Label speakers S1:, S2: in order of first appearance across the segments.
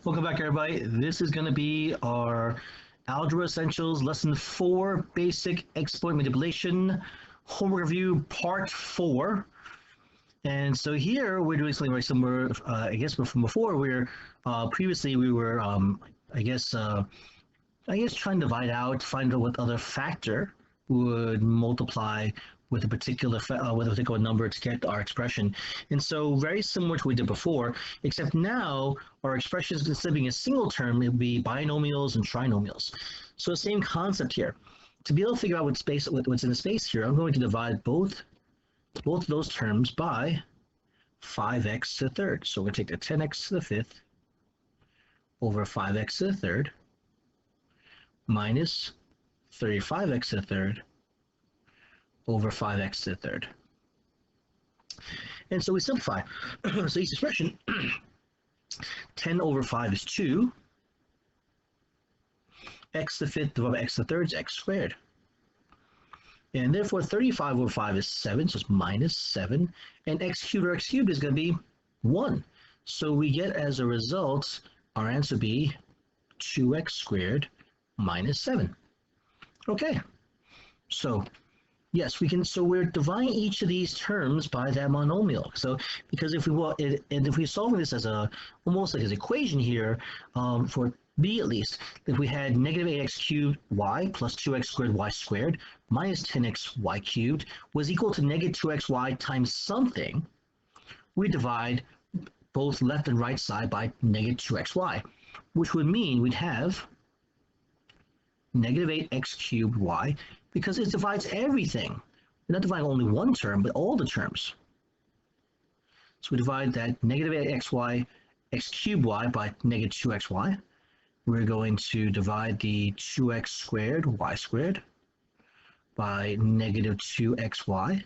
S1: Welcome back, everybody. This is going to be our Algebra Essentials Lesson 4, Basic Exponent Manipulation, Homework Review, Part 4. And so here we're doing something very similar, I guess, from before, where previously we were, I guess, trying to divide out, find out what other factor would multiply with a particular number to get our expression. And so very similar to what we did before, except now our expression is instead of being a single term, it would be binomials and trinomials. So the same concept here. To be able to figure out what's in the space here, I'm going to divide both of those terms by 5x to the third. So we're going to take the 10x to the fifth over 5x to the third minus 35x to the third over 5x to the third. And so we simplify. So each expression, 10 over 5 is 2. X to the fifth divided by x to the third is x squared. And therefore 35 over 5 is 7, so it's minus 7. And x cubed is going to be 1. So we get as a result, our answer be 2x squared minus 7. Okay, so yes, we can. So we're dividing each of these terms by that monomial. So because if we're solving this as almost like an equation here, for b at least, if we had negative 8x cubed y plus 2x squared y squared minus 10x y cubed was equal to negative 2xy times something, we divide both left and right side by negative 2xy, which would mean we'd have negative 8x cubed y, because it divides everything. We're not dividing only one term, but all the terms. So we divide that negative 8xy, x cubed y by negative 2xy. We're going to divide the 2x squared, y squared, by negative 2xy.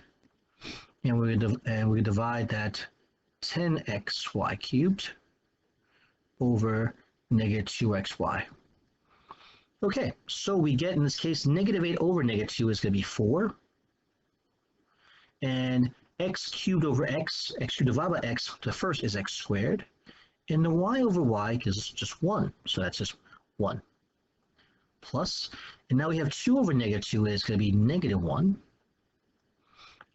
S1: And we divide that 10xy cubed over negative 2xy. Okay, so we get, in this case, negative 8 over negative 2 is going to be 4. And x cubed over x cubed divided by x, the first is x squared. And the y over y gives us just 1, so that's just 1. Plus, and now we have 2 over negative 2 is going to be negative 1.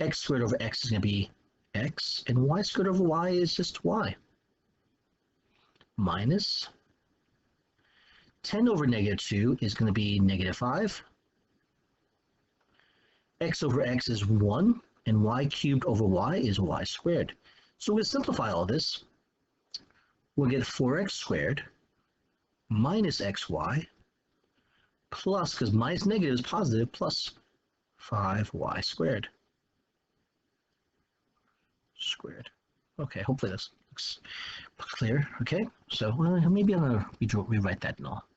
S1: X squared over x is going to be x, and y squared over y is just y. Minus 10 over negative 2 is going to be negative 5. X over x is 1, and y cubed over y is y squared. So we'll simplify all this. We'll get 4x squared minus xy plus, because minus negative is positive, plus 5y squared. Okay, hopefully this looks clear. Okay, so maybe I'm going to rewrite that and all.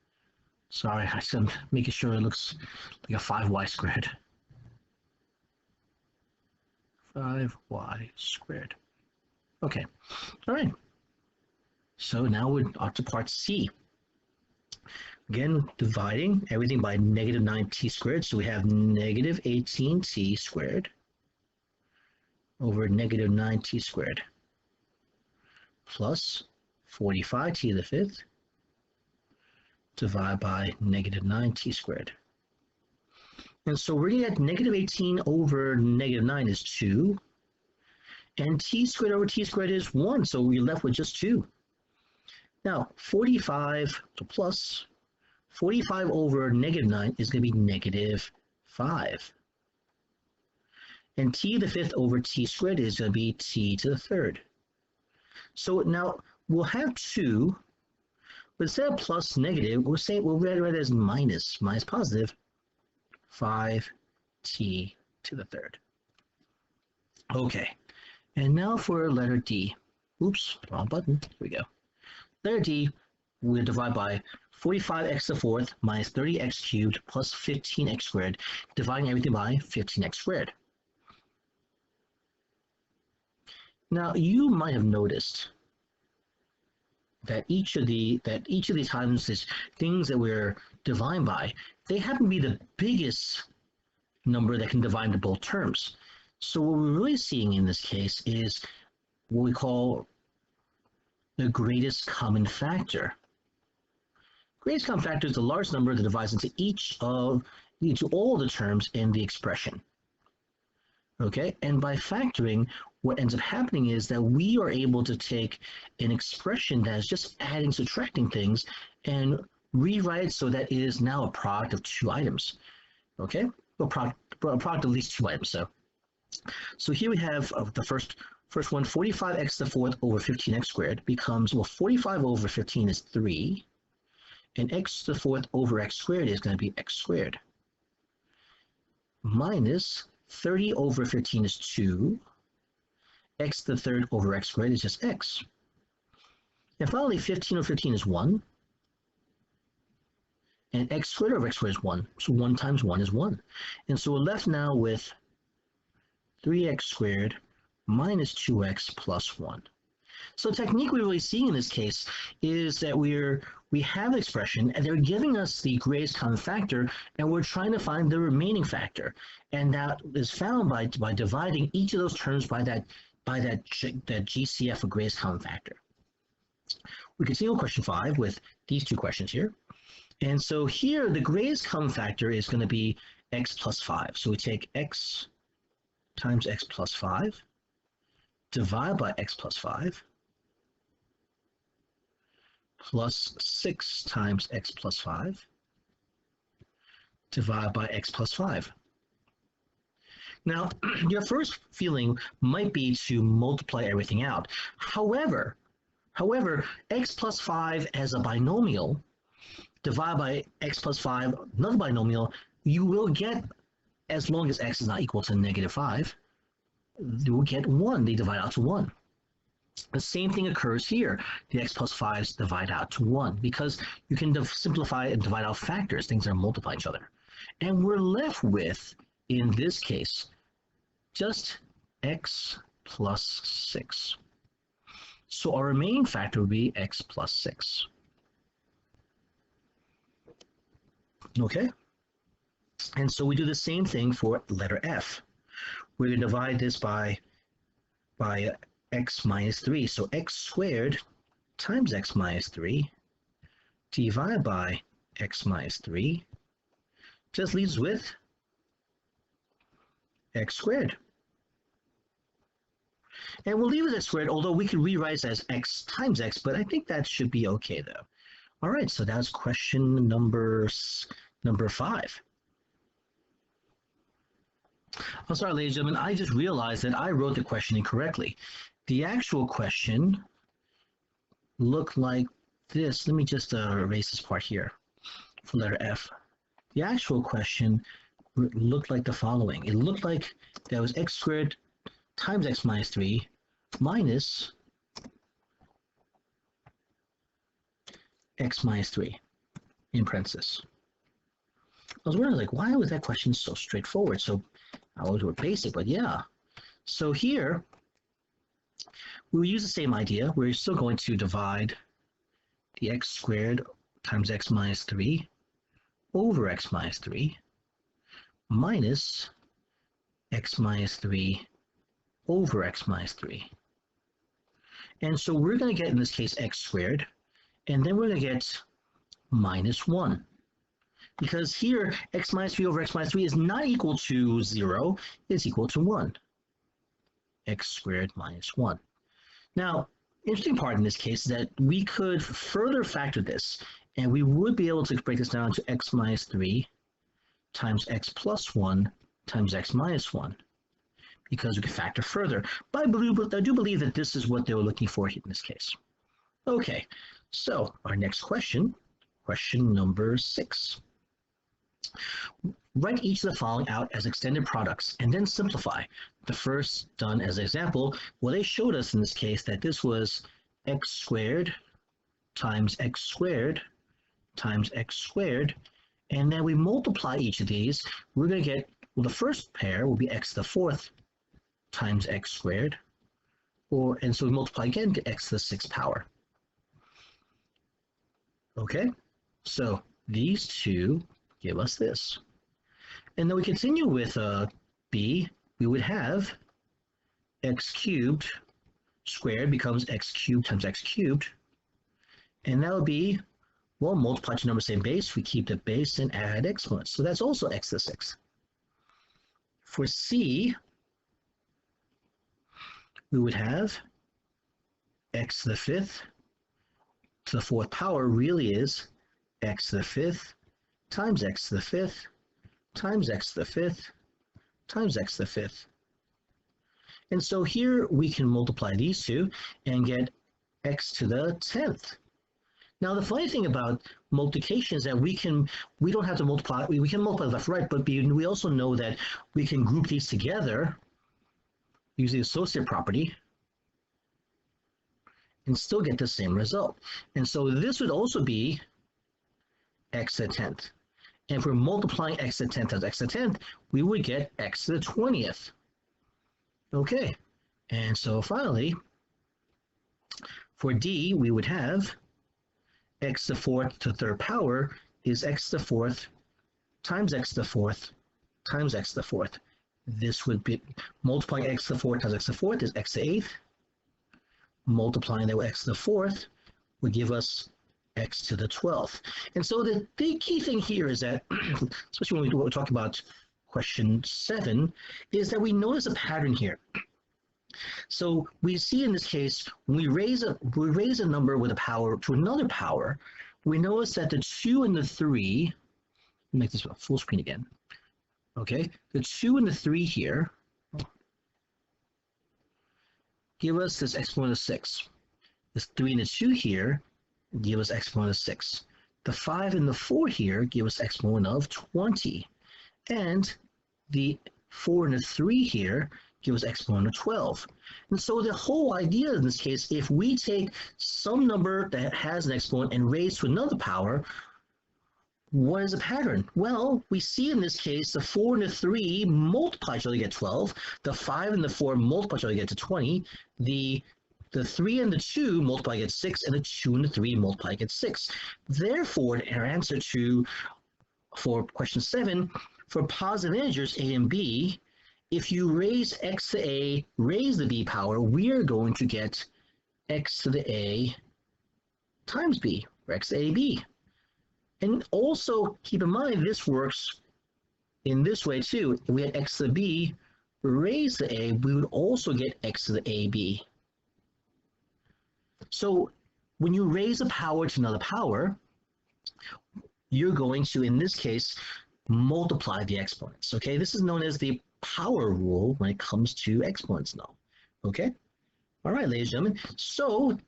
S1: Sorry, I'm making sure it looks like a 5y squared. 5y squared. Okay, all right. So now we're on to part C. Again, dividing everything by negative 9t squared. So we have negative 18t squared over negative 9t squared plus 45t to the fifth divided by negative 9t squared. And so we're going to get negative 18 over negative 9 is 2. And t squared over t squared is 1. So we're left with just 2. Now, 45 to plus 45 over negative 9 is going to be negative 5. And t to the fifth over t squared is going to be t to the third. So now we'll have 2. But instead of plus negative, we'll write it as minus positive 5t to the third. Okay, and now for letter D. Oops, wrong button. Here we go. Letter D, we'll divide by 45x to the fourth minus 30x cubed plus 15x squared, dividing everything by 15x squared. Now you might have noticed that each of these times, these things that we're dividing by, they happen to be the biggest number that can divide into both terms. So what we're really seeing in this case is what we call the greatest common factor. Greatest common factor is the largest number that divides into all the terms in the expression. Okay, and by factoring, what ends up happening is that we are able to take an expression that is just adding, subtracting things, and rewrite it so that it is now a product of two items. Okay, a product of these two items. So here we have the first one, 45x to the fourth over 15x squared becomes, well, 45 over 15 is 3, and x to the fourth over x squared is going to be x squared, minus 30 over 15 is 2, x to the third over x squared is just x. And finally, 15 over 15 is 1, and x squared over x squared is 1, so 1 times 1 is 1. And so we're left now with 3x squared minus 2x plus 1. So the technique we're really seeing in this case is that we have an expression and they're giving us the greatest common factor, and we're trying to find the remaining factor, and that is found by dividing each of those terms by that GCF of greatest common factor. We continue with question 5 with these two questions here. And so here the greatest common factor is going to be x plus 5. So we take x times x plus 5, divide by x plus 5, plus 6 times x plus 5, divide by x plus 5. Now, your first feeling might be to multiply everything out. However, x plus 5 as a binomial, divide by x plus 5, another binomial, you will get, as long as x is not equal to negative 5, you will get 1. They divide out to 1. The same thing occurs here. The x plus 5s divide out to 1 because you can simplify and divide out factors, things that multiply each other. And we're left with, in this case, just x plus 6. So our remaining factor would be x plus 6. Okay? And so we do the same thing for letter F. We're going to divide this by x minus 3. So x squared times x minus 3 divided by x minus 3 just leaves with x squared. And we'll leave it as squared, although we could rewrite it as x times x, but I think that should be okay though. All right, so that's question number 5. I'm sorry, ladies and gentlemen, I just realized that I wrote the question incorrectly. The actual question looked like this. Let me just erase this part here for letter F. The actual question looked like the following. It looked like that was x squared times x minus 3 minus x minus 3 in parentheses. I was wondering, like, why was that question so straightforward? So I always were basic, but yeah. So here, we will use the same idea. We're still going to divide the x squared times x minus 3 over x minus 3 minus x minus 3 over x minus 3. And so we're going to get, in this case, x squared, and then we're going to get minus 1. Because here, x minus 3 over x minus 3 is not equal to 0, it's equal to 1. X squared minus 1. Now, interesting part in this case is that we could further factor this, and we would be able to break this down to x minus 3 times x plus 1 times x minus 1, because we can factor further. But I do believe that this is what they were looking for in this case. Okay, so our next question, question number 6. Write each of the following out as extended products and then simplify. The first done as an example, well, they showed us in this case that this was x squared times x squared times x squared, and then we multiply each of these. We're going to get, well, the first pair will be x to the fourth times x squared, and so we multiply again to x to the 6th power. Okay, so these two give us this. And then we continue with b. We would have x cubed squared becomes x cubed times x cubed, and that would be Well, multiply two numbers same base, we keep the base and add exponents. So that's also x to the sixth. For C, we would have x to the fifth to the fourth power really is x to the fifth times x to the fifth times x to the fifth times x to the fifth. And so here we can multiply these two and get x to the 10th. Now the funny thing about multiplication is that we don't have to multiply, we can multiply left right, but we also know that we can group these together using the associate property and still get the same result. And so this would also be x to the 10th. And if we're multiplying x to the 10th times x to the 10th, we would get x to the 20th. Okay, and so finally, for D, we would have x to the fourth to the third power is x to the fourth times x to the fourth times x to the fourth. This would be multiplying x to the fourth times x to the fourth is x to the eighth. Multiplying that with x to the fourth would give us x to the 12th. And so the key thing here is that, especially when we talk about question 7, is that we notice a pattern here. So we see in this case, when we raise a number with a power to another power, we notice that the 2 and the 3, make this full screen again. Okay, the 2 and the 3 here give us this exponent of 6. This 3 and the 2 here give us exponent of 6. The 5 and the 4 here give us exponent of 20. And the 4 and the 3 here give us exponent of 12. And so the whole idea in this case, if we take some number that has an exponent and raise to another power, what is the pattern? Well, we see in this case the 4 and the 3 multiply each other to get 12. The 5 and the 4 multiply each other to get to 20. The 3 and the 2 multiply to get 6, and the 2 and the 3 multiply to get 6. Therefore, our answer for question 7, for positive integers a and b, if you raise x to a, raise the b power, we are going to get x to the a times b, or x to a b. And also keep in mind this works in this way too. If we had x to the b, raise the a, we would also get x to the ab. So when you raise a power to another power, you're going to, in this case, multiply the exponents. Okay, this is known as the power rule when it comes to exponents now. Okay, all right, ladies and gentlemen. So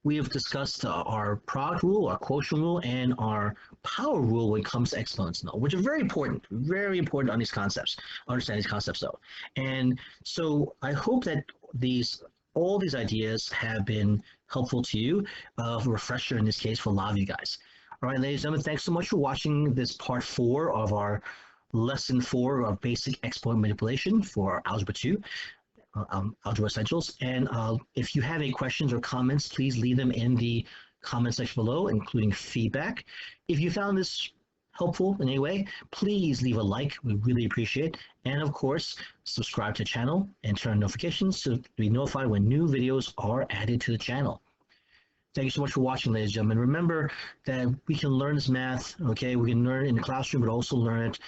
S1: we have discussed our product rule, our quotient rule, and our power rule when it comes to exponents now, which are very important on these concepts, understand these concepts though. And so I hope that all these ideas have been helpful to you, a refresher in this case for a lot of you guys. All right, ladies and gentlemen, thanks so much for watching this part 4 of our lesson 4 of basic exponent manipulation for Algebra 2. Algebra Essentials. And if you have any questions or comments, please leave them in the comment section below, including feedback. If you found this helpful in any way, please leave a like. We really appreciate it. And of course, subscribe to the channel and turn on notifications to be notified when new videos are added to the channel. Thank you so much for watching, ladies and gentlemen. Remember that we can learn this math, okay? We can learn it in the classroom, but also learn it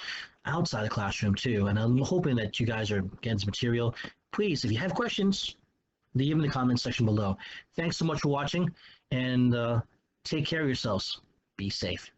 S1: outside the classroom too. And I'm hoping that you guys are getting this material. Please, if you have questions, leave them in the comment section below. Thanks so much for watching, and take care of yourselves. Be safe.